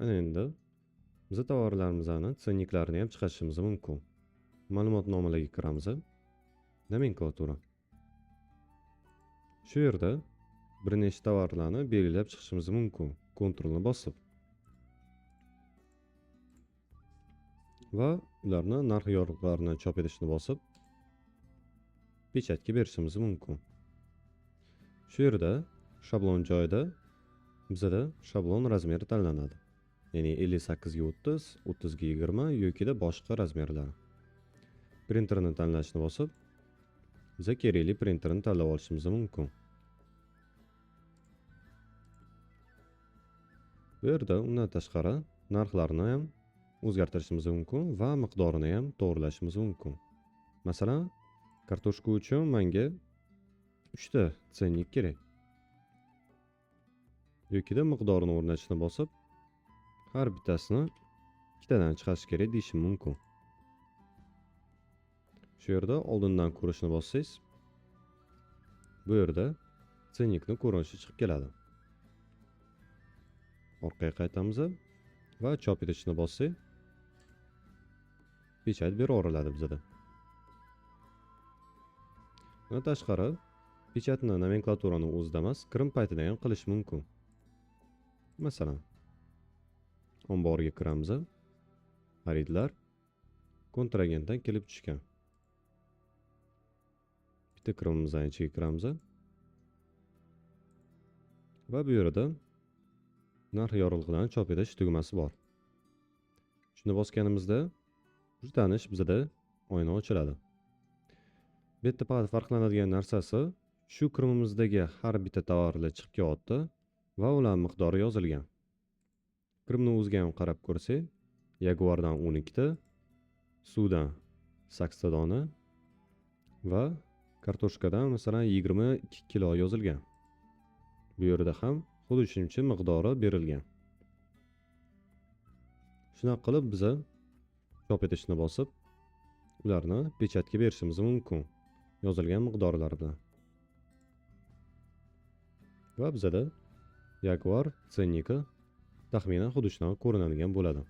Ana endi biz tovarlarimizni tsenniklarini ham chiqarishimiz mumkin. Ma'lumotnomalarga kiramiz. Nomenklatura. Shu yerda bir nechta tovarlarni belgilab chiqishimiz mumkin. Kontrolni bosib va ularni narx yorliqlarini chop etishni bosib pechatga berishimiz mumkin. Shu yerda shablon joyida bizda shablon razmeri tanlanadi. Ya'ni 58 ga 30, 30 ga 20 yoki boshqa razmerlar. Printerni tanlashni bosib biz kerakli printerni tanlab olishimiz mumkin. Bu yerda undan tashqari narxlarni ham o'zgartirishimiz mumkin va miqdorini ham to'g'rilashimiz mumkin. Masalan, kartoshka uchun menga 3 ta tsennik kerak. Yoki miqdorini o'rnatishni bosib, har bittasini ikkitadan chiqarish kerak deyishim mumkin. Shu yerda oldindan ko'rishni bossangiz, bu yerda tsennikni ko'rinishi chiqib keladi. Orqaga qaytamiz va chop etishni bossak, pechat beraveriladi bizda. Bundan tashqari, pechatni nomenklaturani o'zida emas, kirim paytida ham qilish mumkin. Masalan, omborga kiramiz. Xaridlar kontragentdan kelib tushgan. Bitta kirimimizdan ichiga kiramiz. Va bu yerda narx yorliqlarini chop etish tugmasi bor. Shuni bosganimizda bu tanish bizda oyna ochiladi. Bu yerda faqat farqlanadigan narsasi shu kirimimizdagi har bitta tovarlar chiqib kelyapti va ularning miqdori yozilgan. Kirimni o'ziga ham qarab ko'rsak, Jaguardan 12 ta, suvdan 8 ta dona va kartoshkadan masalan 22 kilo yozilgan. Bu yerda ham xuddi shuncha miqdori berilgan. Shunaqa qilib biz chop etishni bosib, ularni pechatga berishimiz mumkin yozilgan miqdorlar bilan. Va bizda Jaguar tsenniki taxminan xuddi shunaqa ko'rinadigan bo'ladi.